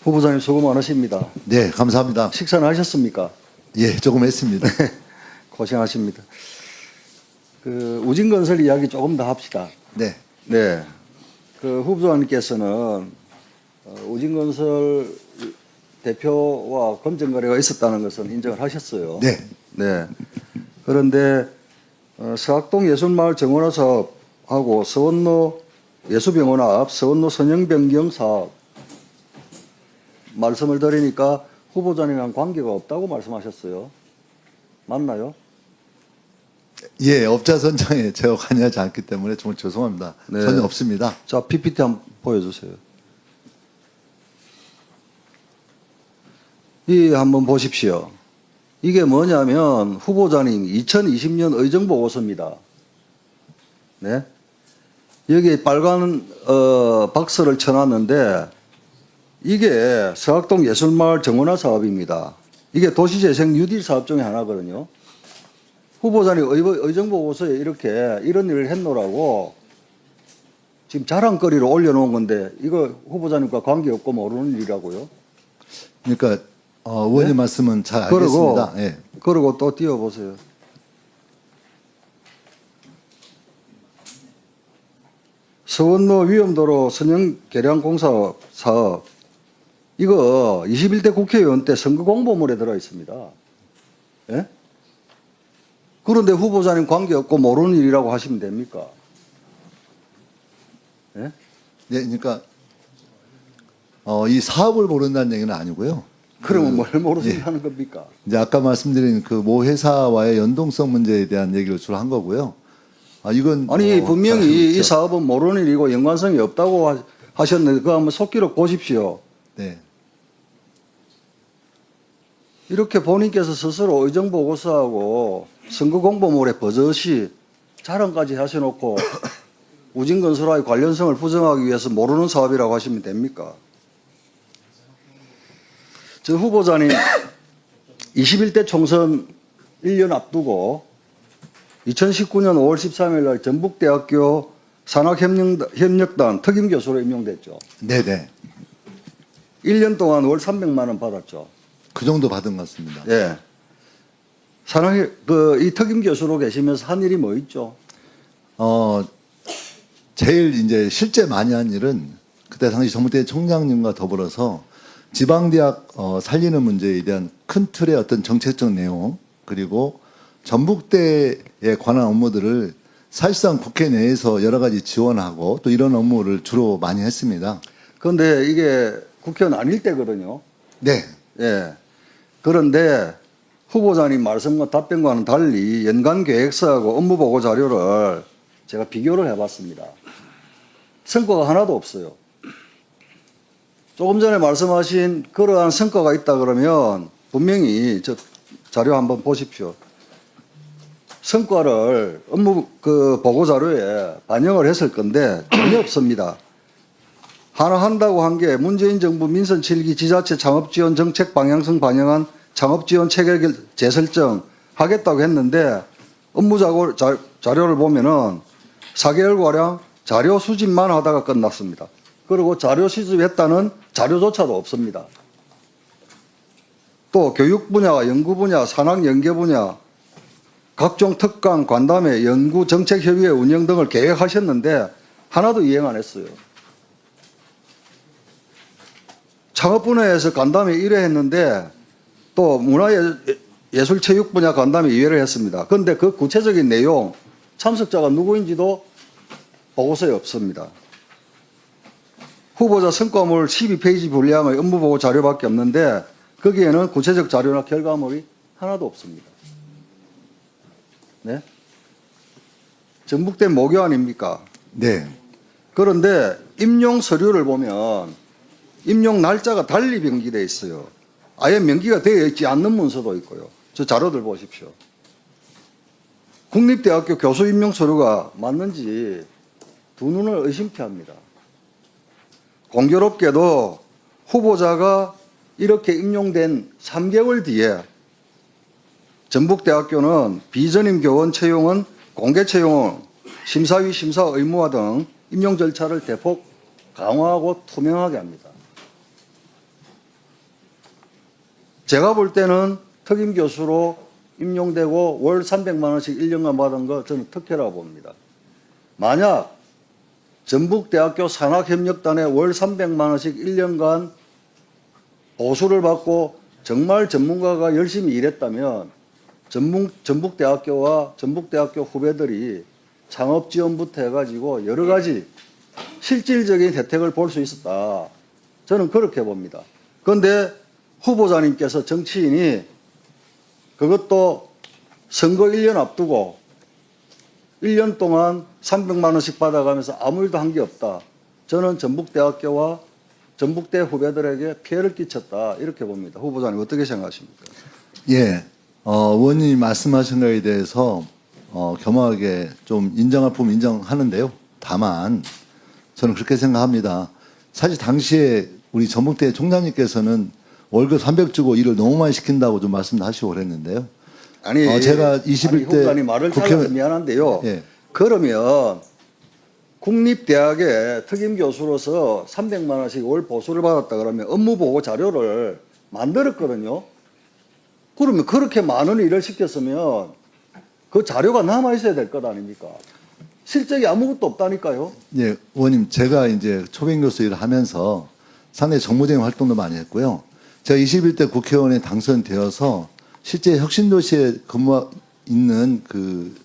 후보자님 수고 많으십니다. 네, 감사합니다. 식사는 하셨습니까? 예, 조금 했습니다. 고생하십니다. 우진건설 이야기 조금 더 합시다. 네, 네. 후보자님께서는 우진건설 대표와 검증 거래가 있었다는 것은 인정을 하셨어요. 네, 네. 그런데 서학동 예술마을 정원화 사업하고 서원로 예수병원 앞 서원로 선형변경 사업 말씀을 드리니까 후보자님이랑 관계가 없다고 말씀하셨어요. 맞나요? 예, 업자 선정에 제가 관여하지 않기 때문에 정말 죄송합니다. 네. 전혀 없습니다. 자, PPT 한번 보여주세요. 이 한번 보십시오. 이게 뭐냐면 후보자님 2020년 의정보고서입니다. 네. 여기에 빨간 박스를 쳐놨는데 이게 서학동 예술마을 정원화 사업입니다. 이게 도시재생 뉴딜 사업 중에 하나거든요. 후보자님 의정보고서에 이렇게 이런 일을 했노라고 지금 자랑거리로 올려놓은 건데 이거 후보자님과 관계없고 모르는 일이라고요. 그러니까 의원님 네? 말씀은 잘 알겠습니다. 예. 그리고 또 띄워보세요. 서원로 위험도로 선형 개량 공사 사업 이거 21대 국회의원 때 선거 공보물에 들어 있습니다. 예? 그런데 후보자님 관계없고 모르는 일이라고 하시면 됩니까? 예? 예, 그러니까 이 사업을 모른다는 얘기는 아니고요. 그러면 뭘 모르신다는 겁니까? 이제 아까 말씀드린 그 모 회사와의 연동성 문제에 대한 얘기를 주로 한 거고요. 이건 아니 분명히 이 그렇죠. 사업은 모르는 일이고 연관성이 없다고 하셨는데 그거 한번 속기록 보십시오. 네, 이렇게 본인께서 스스로 의정보고서하고 선거공보물에 버젓이 자랑까지 하셔놓고 우진건설와의 관련성을 부정하기 위해서 모르는 사업이라고 하시면 됩니까? 저 후보자님 21대 총선 1년 앞두고 2019년 5월 13일 날 전북대학교 산학협력단 특임교수로 임용됐죠. 네, 네. 1년 동안 월 300만 원 받았죠. 그 정도 받은 것 같습니다. 예. 이 특임교수로 계시면서 한 일이 뭐 있죠? 제일 이제 실제 많이 한 일은 그때 당시 전북대 총장님과 더불어서 지방대학 살리는 문제에 대한 큰 틀의 어떤 정책적 내용 그리고 전북대에 관한 업무들을 사실상 국회 내에서 여러 가지 지원하고 또 이런 업무를 주로 많이 했습니다. 그런데 이게 국회의원 아닐 때거든요. 네, 예. 그런데 후보자님 말씀과 답변과는 달리 연간 계획서하고 업무 보고 자료를 제가 비교를 해봤습니다. 성과가 하나도 없어요. 조금 전에 말씀하신 그러한 성과가 있다 그러면 분명히 저 자료 한번 보십시오. 성과를 업무 보고 자료에 반영을 했을 건데 전혀 없습니다. 하나 한다고 한 게 문재인 정부 민선 7기 지자체 창업지원 정책 방향성 반영한 창업지원 체계 재설정 하겠다고 했는데 업무 자료를 보면은 4개월가량 자료 수집만 하다가 끝났습니다. 그리고 자료 수집했다는 자료조차도 없습니다. 또 교육 분야, 연구 분야, 산학 연계 분야, 각종 특강, 관담회, 연구 정책협의회 운영 등을 계획하셨는데 하나도 이행 안 했어요. 창업 분야에서 간담회 1회 했는데 또 문화예술체육 분야 간담회 2회를 했습니다. 그런데 그 구체적인 내용, 참석자가 누구인지도 보고서에 없습니다. 후보자 성과물 12페이지 분량의 업무보고 자료밖에 없는데 거기에는 구체적 자료나 결과물이 하나도 없습니다. 네? 전북대 모교 아닙니까? 네. 그런데 임용 서류를 보면 임용 날짜가 달리 명기되어 있어요. 아예 명기가 되어 있지 않는 문서도 있고요. 저 자료들 보십시오. 국립대학교 교수 임용 서류가 맞는지 두 눈을 의심케 합니다. 공교롭게도 후보자가 이렇게 임용된 3개월 뒤에 전북대학교는 비전임 교원 채용은 공개 채용, 심사위 심사 의무화 등 임용 절차를 대폭 강화하고 투명하게 합니다. 제가 볼 때는 특임 교수로 임용되고 월 300만 원씩 1년간 받은 거 저는 특혜라고 봅니다. 만약 전북대학교 산학협력단에 월 300만 원씩 1년간 보수를 받고 정말 전문가가 열심히 일했다면 전북대학교와 전북대학교 후배들이 창업지원부터 해가지고 여러 가지 실질적인 혜택을 볼 수 있었다. 저는 그렇게 봅니다. 그런데 후보자님께서 정치인이 그것도 선거 1년 앞두고 1년 동안 300만 원씩 받아가면서 아무 일도 한 게 없다. 저는 전북대학교와 전북대 후배들에게 피해를 끼쳤다. 이렇게 봅니다. 후보자님 어떻게 생각하십니까? 예, 의원님이 말씀하신 거에 대해서 겸허하게 좀 인정할 부분 인정하는데요. 다만 저는 그렇게 생각합니다. 사실 당시에 우리 전북대 총장님께서는 월급 300 주고 일을 너무 많이 시킨다고 좀 말씀하시고 그랬는데요. 아니, 제가 21대 후보자님 말을 잘라서 미안한데요. 예. 그러면 국립대학의 특임 교수로서 300만 원씩 월 보수를 받았다 그러면 업무보고 자료를 만들었거든요. 그러면 그렇게 많은 일을 시켰으면 그 자료가 남아 있어야 될 것 아닙니까? 실적이 아무것도 없다니까요. 예, 의원님, 제가 이제 초빙 교수 일을 하면서 상당히 정무적인 활동도 많이 했고요. 제가 21대 국회의원에 당선되어서 실제 혁신도시에 근무 있는 그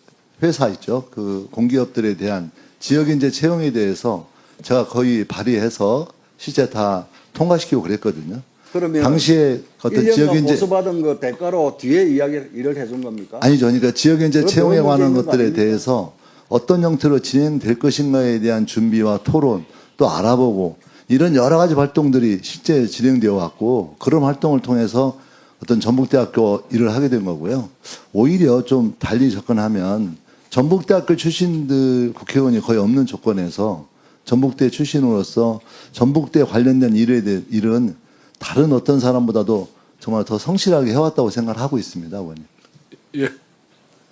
회사 있죠. 그 공기업들에 대한 지역인재 채용에 대해서 제가 거의 발의해서 실제 다 통과시키고 그랬거든요. 그러면 당시에 어떤 1년간 지역인재 보수 받은 거 대가로 뒤에 일을 해준 겁니까? 아니죠. 그러니까 지역인재 그건 채용에 너무 관한 문제 있는 거 것들에 아닙니까? 대해서 어떤 형태로 진행될 것인가에 대한 준비와 토론 또 알아보고 이런 여러 가지 활동들이 실제 진행되어 왔고 그런 활동을 통해서 어떤 전북대학교 일을 하게 된 거고요. 오히려 좀 달리 접근하면 전북대학교 출신들 국회의원이 거의 없는 조건에서 전북대 출신으로서 전북대 관련된 일은 다른 어떤 사람보다도 정말 더 성실하게 해왔다고 생각을 하고 있습니다, 의원님. 예,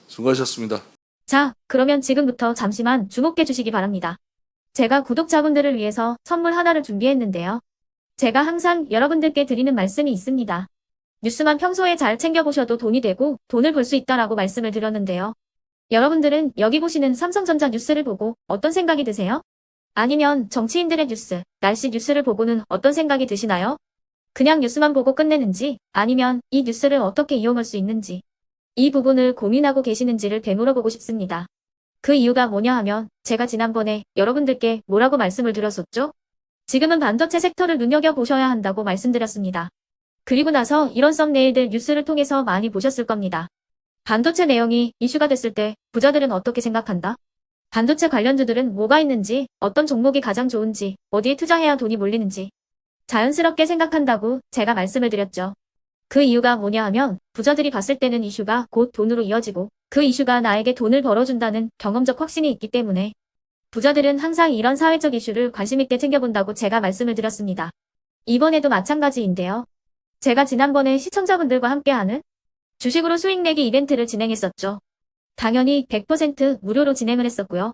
수고하셨습니다. 자, 그러면 지금부터 잠시만 주목해 주시기 바랍니다. 제가 구독자분들을 위해서 선물 하나를 준비했는데요. 제가 항상 여러분들께 드리는 말씀이 있습니다. 뉴스만 평소에 잘 챙겨보셔도 돈이 되고 돈을 벌 수 있다라고 말씀을 드렸는데요. 여러분들은 여기 보시는 삼성전자 뉴스를 보고 어떤 생각이 드세요? 아니면 정치인들의 뉴스, 날씨 뉴스를 보고는 어떤 생각이 드시나요? 그냥 뉴스만 보고 끝내는지 아니면 이 뉴스를 어떻게 이용할 수 있는지 이 부분을 고민하고 계시는지를 되물어보고 싶습니다. 그 이유가 뭐냐 하면 제가 지난번에 여러분들께 뭐라고 말씀을 드렸었죠? 지금은 반도체 섹터를 눈여겨보셔야 한다고 말씀드렸습니다. 그리고 나서 이런 썸네일들 뉴스를 통해서 많이 보셨을 겁니다. 반도체 내용이 이슈가 됐을 때 부자들은 어떻게 생각한다? 반도체 관련주들은 뭐가 있는지, 어떤 종목이 가장 좋은지, 어디에 투자해야 돈이 몰리는지 자연스럽게 생각한다고 제가 말씀을 드렸죠. 그 이유가 뭐냐 하면 부자들이 봤을 때는 이슈가 곧 돈으로 이어지고 그 이슈가 나에게 돈을 벌어준다는 경험적 확신이 있기 때문에 부자들은 항상 이런 사회적 이슈를 관심 있게 챙겨본다고 제가 말씀을 드렸습니다. 이번에도 마찬가지인데요. 제가 지난번에 시청자분들과 함께하는 주식으로 수익 내기 이벤트를 진행했었죠. 당연히 100% 무료로 진행을 했었고요.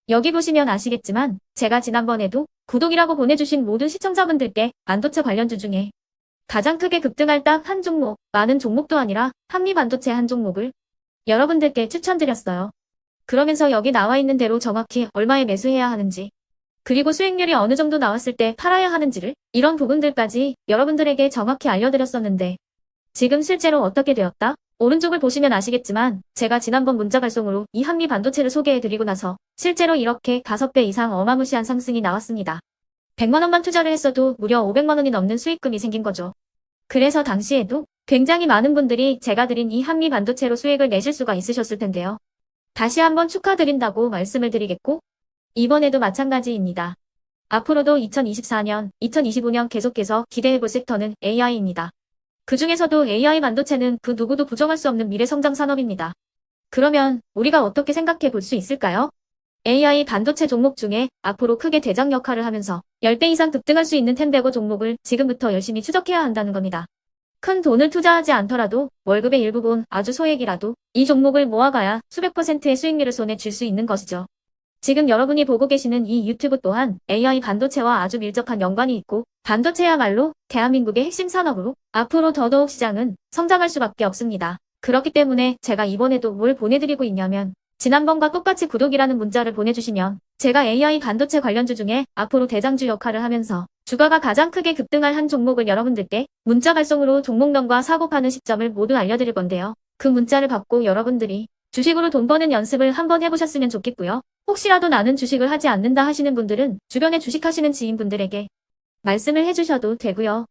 여기 보시면 아시겠지만 제가 지난번에도 구독이라고 보내주신 모든 시청자분들께 반도체 관련주 중에 가장 크게 급등할 딱 한 종목, 많은 종목도 아니라 한미반도체 한 종목을 여러분들께 추천드렸어요. 그러면서 여기 나와 있는 대로 정확히 얼마에 매수해야 하는지, 그리고 수익률이 어느 정도 나왔을 때 팔아야 하는지를 이런 부분들까지 여러분들에게 정확히 알려드렸었는데 지금 실제로 어떻게 되었다? 오른쪽을 보시면 아시겠지만 제가 지난번 문자 발송으로 이 한미반도체를 소개해드리고 나서 실제로 이렇게 5배 이상 어마무시한 상승이 나왔습니다. 100만 원만 투자를 했어도 무려 500만 원이 넘는 수익금이 생긴 거죠. 그래서 당시에도 굉장히 많은 분들이 제가 드린 이 한미반도체로 수익을 내실 수가 있으셨을 텐데요. 다시 한번 축하드린다고 말씀을 드리겠고 이번에도 마찬가지입니다. 앞으로도 2024년, 2025년 계속해서 기대해볼 섹터는 AI입니다. 그 중에서도 AI 반도체는 그 누구도 부정할 수 없는 미래 성장 산업입니다. 그러면 우리가 어떻게 생각해 볼 수 있을까요? AI 반도체 종목 중에 앞으로 크게 대장 역할을 하면서 10배 이상 급등할 수 있는 템베고 종목을 지금부터 열심히 추적해야 한다는 겁니다. 큰 돈을 투자하지 않더라도 월급의 일부분 아주 소액이라도 이 종목을 모아가야 수백 %의 수익률을 손에 쥘 수 있는 것이죠. 지금 여러분이 보고 계시는 이 유튜브 또한 AI 반도체와 아주 밀접한 연관이 있고 반도체야말로 대한민국의 핵심 산업으로 앞으로 더더욱 시장은 성장할 수밖에 없습니다. 그렇기 때문에 제가 이번에도 뭘 보내드리고 있냐면 지난번과 똑같이 구독이라는 문자를 보내주시면 제가 AI 반도체 관련주 중에 앞으로 대장주 역할을 하면서 주가가 가장 크게 급등할 한 종목을 여러분들께 문자 발송으로 종목명과 사고 파는 시점을 모두 알려드릴 건데요. 그 문자를 받고 여러분들이 주식으로 돈 버는 연습을 한번 해보셨으면 좋겠고요. 혹시라도 나는 주식을 하지 않는다 하시는 분들은 주변에 주식하시는 지인분들에게 말씀을 해주셔도 되고요.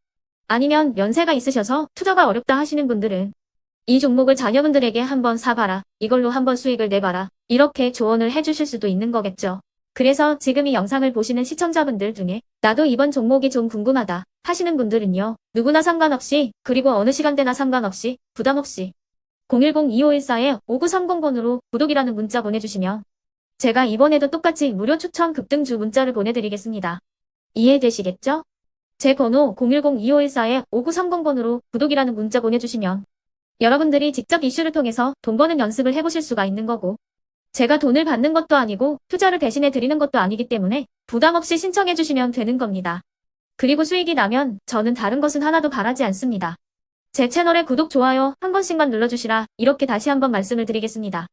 아니면 연세가 있으셔서 투자가 어렵다 하시는 분들은 이 종목을 자녀분들에게 한번 사봐라. 이걸로 한번 수익을 내봐라. 이렇게 조언을 해주실 수도 있는 거겠죠. 그래서 지금 이 영상을 보시는 시청자분들 중에 나도 이번 종목이 좀 궁금하다 하시는 분들은요. 누구나 상관없이 그리고 어느 시간대나 상관없이 부담 없이 010-2514-5930번으로 구독이라는 문자 보내주시면 제가 이번에도 똑같이 무료 추천 급등주 문자를 보내드리겠습니다. 이해되시겠죠? 제 번호 010-2514-5930번으로 구독이라는 문자 보내주시면 여러분들이 직접 이슈를 통해서 돈 버는 연습을 해보실 수가 있는 거고 제가 돈을 받는 것도 아니고 투자를 대신해 드리는 것도 아니기 때문에 부담 없이 신청해 주시면 되는 겁니다. 그리고 수익이 나면 저는 다른 것은 하나도 바라지 않습니다. 제 채널에 구독, 좋아요 한 번씩만 눌러주시라 이렇게 다시 한번 말씀을 드리겠습니다.